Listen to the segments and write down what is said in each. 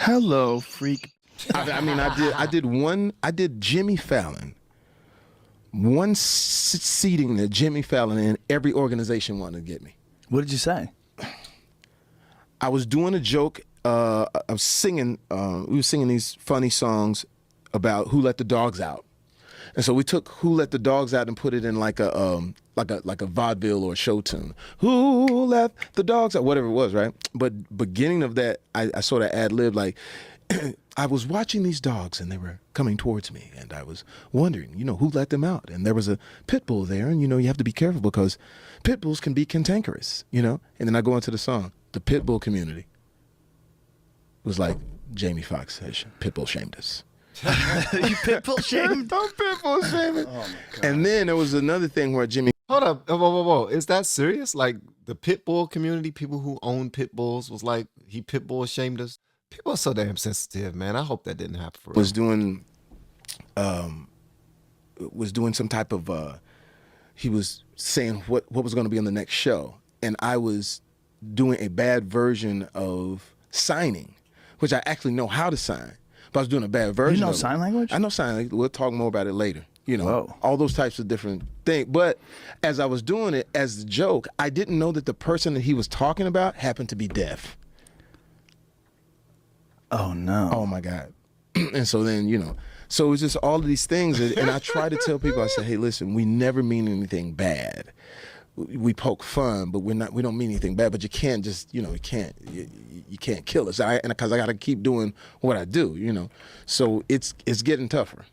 Hello, freak. I did Jimmy Fallon. One seating that Jimmy Fallon and every organization wanted to get me. What did you say? I was doing a joke of singing. We were singing these funny songs about who let the dogs out, and so we took "Who Let the Dogs Out" and put it in like a vaudeville or a show tune. Who let the dogs out? Whatever it was, right? But beginning of that, I sort of ad-libbed like. I was watching these dogs and they were coming towards me and I was wondering, who let them out? And there was a pit bull there and, you have to be careful because pit bulls can be cantankerous, And then I go into the song, the pit bull community was like Jamie Foxx says, pit bull shamed us. You pit bull shamed? Don't pit bull shame it. Oh my God. And then there was another thing where Jimmy. Hold up. Whoa. Is that serious? Like the pit bull community, people who own pit bulls was like, he pit bull shamed us? People are so damn sensitive, man. I hope that didn't happen for real. Was doing some type of he was saying what was going to be on the next show, and I was doing a bad version of signing, which I actually know how to sign, but I was doing a bad version. You know sign language? I know sign language. We'll talk more about it later. Whoa. All those types of different things. But as I was doing it as a joke, I didn't know that the person that he was talking about happened to be deaf. Oh no. Oh my God. And so then, so it was just all of these things. And I try to tell people, I say, hey, listen, we never mean anything bad. We poke fun, but we don't mean anything bad, but you can't just, you can't kill us. Because I got to keep doing what I do, So it's getting tougher.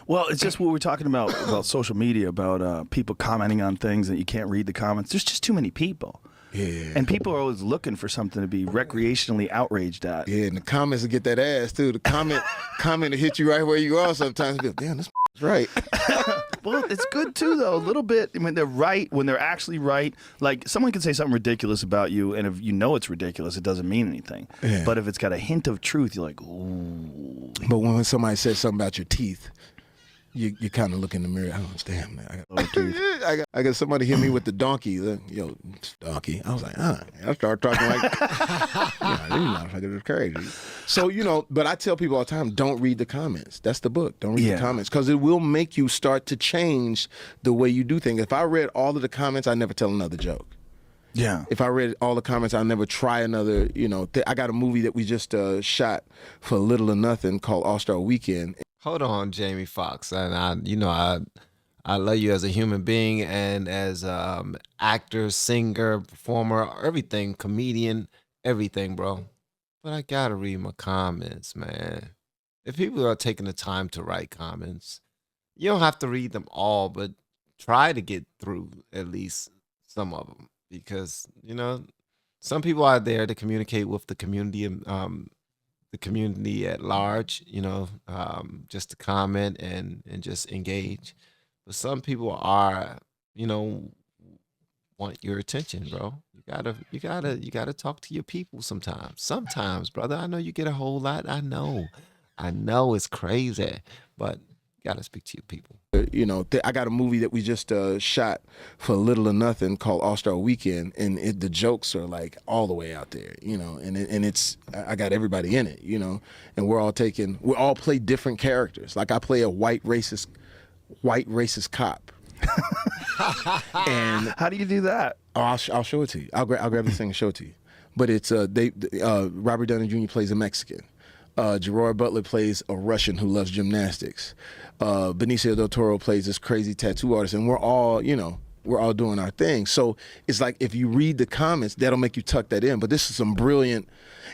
Well, it's just what we're talking about social media, about people commenting on things that you can't read the comments. There's just too many people. Yeah. And people are always looking for something to be recreationally outraged at. Yeah, and the comments will get that ass too. The comment will hit you right where you are sometimes. Be like, damn, this is right. Well, it's good too though, a little bit when they're right, when they're actually right. Like someone can say something ridiculous about you, and if you know it's ridiculous, it doesn't mean anything. Yeah. But if it's got a hint of truth, you're like, ooh. But when somebody says something about your teeth, you kind of look in the mirror. I don't understand, man. I got somebody hit me with the donkey. Donkey. I was like, I started talking like, these motherfuckers are crazy. So, but I tell people all the time, don't read the comments. That's the book. Don't read the comments because it will make you start to change the way you do things. If I read all of the comments, I never tell another joke. Yeah. If I read all the comments, I'll never try another, I got a movie that we just shot for little or nothing called All-Star Weekend. Hold on, Jamie Foxx, and I love you as a human being and as actor, singer, performer, everything, comedian, everything, bro. But I gotta read my comments, man. If people are taking the time to write comments, you don't have to read them all, but try to get through at least some of them because some people are there to communicate with the community the community at large, just to comment and just engage. But some people are, want your attention, bro. You gotta talk to your people sometimes. Sometimes, brother. I know you get a whole lot. I know it's crazy, but you gotta speak to your people. I got a movie that we just shot for little or nothing called All-Star Weekend, and the jokes are like all the way out there, and it's I got everybody in it, and we all play different characters. Like I play a white racist cop. And how do you do that? Oh, I'll show it to you. I'll grab this thing and show it to you. But it's Robert Downey Jr. plays a Mexican. Gerard Butler plays a Russian who loves gymnastics. Benicio del Toro plays this crazy tattoo artist, and we're all doing our thing. So it's like if you read the comments, that'll make you tuck that in. But this is some brilliant,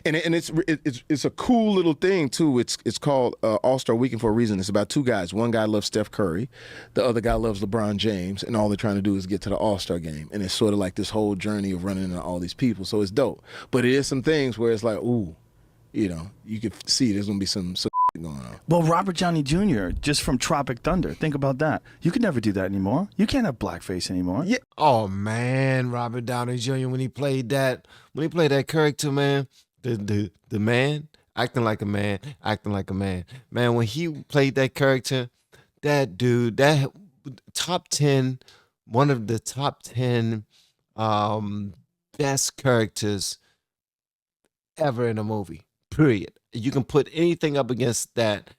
and it's a cool little thing too. It's called All-Star Weekend for a reason. It's about two guys. One guy loves Steph Curry, the other guy loves LeBron James, and all they're trying to do is get to the All-Star game. And it's sort of like this whole journey of running into all these people. So it's dope. But it is some things where it's like, ooh. You can see there's going to be some going on. Well, Robert Downey Jr., just from Tropic Thunder. Think about that. You could never do that anymore. You can't have blackface anymore. Yeah. Oh, man, Robert Downey Jr., when he played that character, man, the man, acting like a man. Man, when he played that character, that dude, that top 10, one of the top 10 best characters ever in a movie. Period. You can put anything up against that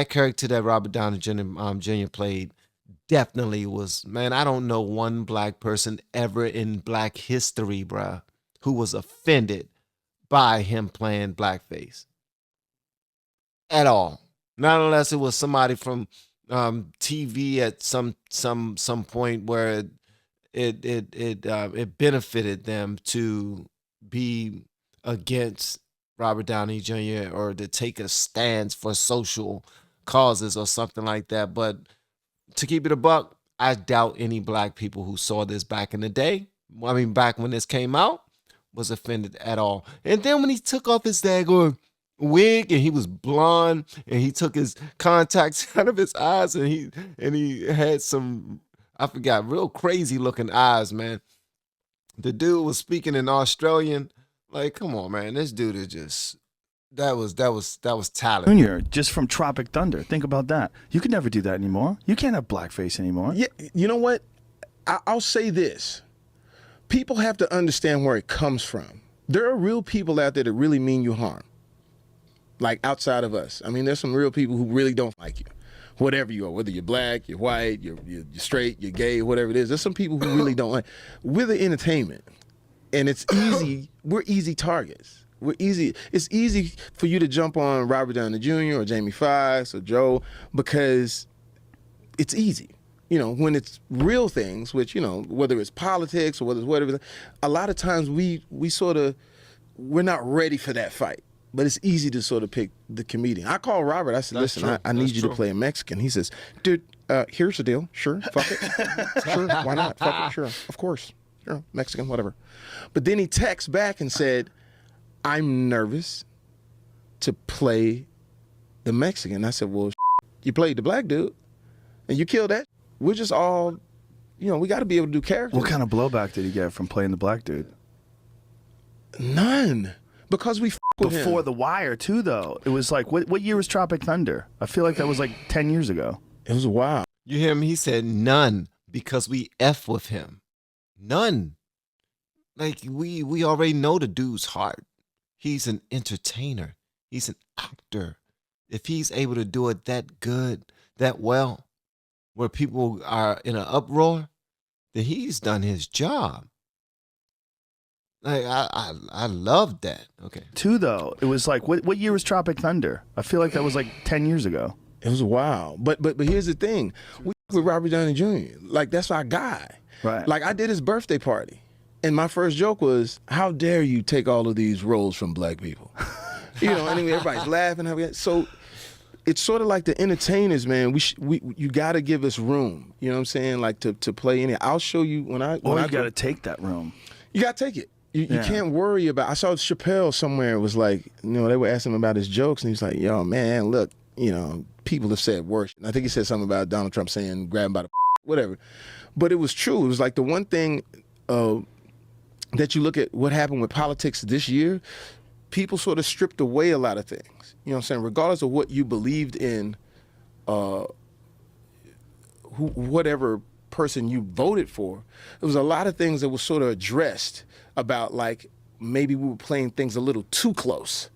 character that Robert Downey Jr. played. Definitely was, man. I don't know one black person ever in black history, bruh, who was offended by him playing blackface at all. Not unless it was somebody from TV at some point where it benefited them to be against Robert Downey Jr. or to take a stance for social causes or something like that. But to keep it a buck, I doubt any black people who saw this back in the day, I mean, back when this came out, was offended at all. And then when he took off his daggone wig and he was blonde and he took his contacts out of his eyes and he had some, I forgot, real crazy looking eyes, man. The dude was speaking in Australian. Like, come on, man. This dude is just, that was talent. Junior, just from Tropic Thunder. Think about that. You can never do that anymore. You can't have blackface anymore. Yeah, you know what? I'll say this. People have to understand where it comes from. There are real people out there that really mean you harm. Like outside of us. I mean, there's some real people who really don't like you. Whatever you are, whether you're black, you're white, you're straight, you're gay, whatever it is. There's some people who really don't like. We're the entertainment. And it's easy. We're easy targets. We're easy. It's easy for you to jump on Robert Downey Jr. or Jamie Foxx or Joe because it's easy. You know, when it's real things, which, you know, whether it's politics or whether it's whatever, a lot of times we're not ready for that fight. But it's easy to sort of pick the comedian. I called Robert. I said, listen, I need you to play a Mexican. He says, dude, here's the deal. Sure, fuck it. Sure, why not? Fuck it, sure, of course. Sure, Mexican, whatever. But then he texts back and said, I'm nervous to play the Mexican. I said, well, you played the black dude and you killed that. We're just all, you know, we got to be able to do characters. What kind of blowback did he get from playing the black dude? None. Because we with Before him. The Wire, too, though. It was like, what year was Tropic Thunder? I feel like that was like 10 years ago. It was wild. You hear me? He said none because we F with him. None. Like, we already know the dude's heart. He's an entertainer. He's an actor. If he's able to do it that good, that well, where people are in an uproar, then he's done his job. Like, I love that. Okay. Two, though. It was like, what year was Tropic Thunder? I feel like that was like 10 years ago. It was wild. But here's the thing. We with Robert Downey Jr. Like, that's our guy. Right. Like, I did his birthday party. And my first joke was, how dare you take all of these roles from black people? You know, anyway, everybody's laughing. So it's sort of like the entertainers, man. You got to give us room. You know what I'm saying? Like, to play any. I'll show you when I you got to take that room. You got to take it. You can't worry about. I saw Chappelle somewhere. It was like, you know, they were asking him about his jokes, and he was like, "Yo, man, look, you know, people have said worse." And I think he said something about Donald Trump saying "grab him by the whatever," but it was true. It was like the one thing that you look at what happened with politics this year. People sort of stripped away a lot of things. You know what I'm saying? Regardless of what you believed in, whatever person you voted for, there was a lot of things that were sort of addressed about, like, maybe we were playing things a little too close.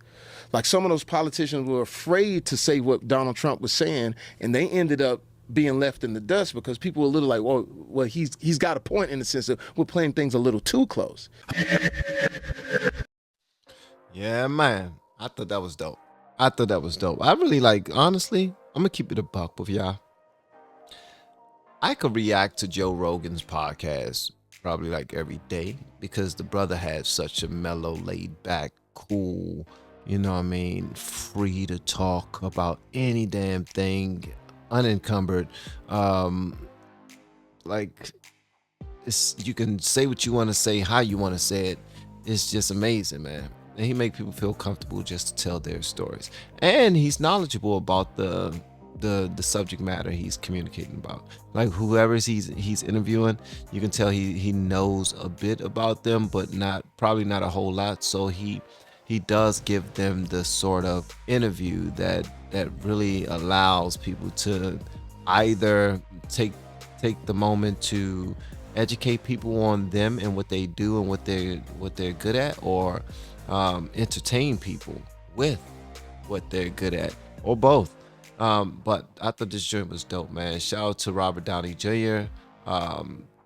Like, some of those politicians were afraid to say what Donald Trump was saying, and they ended up being left in the dust because people were a little like, well, he's got a point in the sense that we're playing things a little too close. Yeah, man. I thought that was dope. I really like, honestly, I'm going to keep it a buck with y'all. I could react to Joe Rogan's podcast probably like every day because the brother has such a mellow, laid back, cool, you know what I mean, free to talk about any damn thing, unencumbered. Like, you can say what you want to say, how you want to say it. It's just amazing, man. And he make people feel comfortable just to tell their stories. And he's knowledgeable about the subject matter he's communicating about. Like, whoever he's interviewing, you can tell he knows a bit about them, but probably not a whole lot. So he does give them the sort of interview that really allows people to either take the moment to educate people on them and what they do and what they're good at, or entertain people with what they're good at, or both. But I thought this joint was dope, man. Shout out to Robert Downey Jr.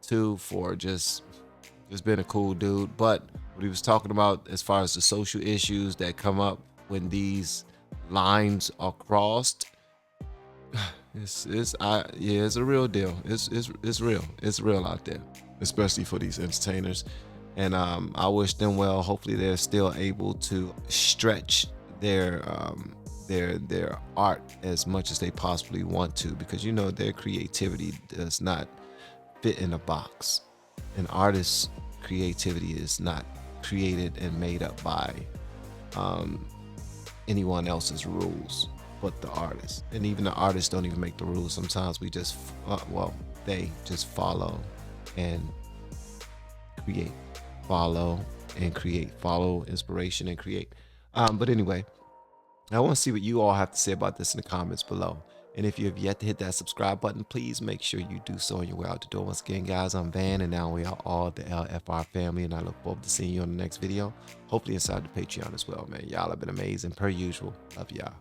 Too, for just being a cool dude. But what he was talking about as far as the social issues that come up when these lines are crossed, it's a real deal. It's real. It's real out there, especially for these entertainers. And I wish them well. Hopefully they're still able to stretch their art as much as they possibly want to, because you know their creativity does not fit in a box. An artist's creativity is not created and made up by anyone else's rules but the artist. And even the artists don't even make the rules. Sometimes we just they just follow and create, follow inspiration and create. But anyway, I want to see what you all have to say about this in the comments below. And if you have yet to hit that subscribe button, please make sure you do so on your way out the door. Once again, guys, I'm Van, and now we are all the LFR family, and I look forward to seeing you on the next video. Hopefully inside the Patreon as well, man. Y'all have been amazing per usual. Love y'all.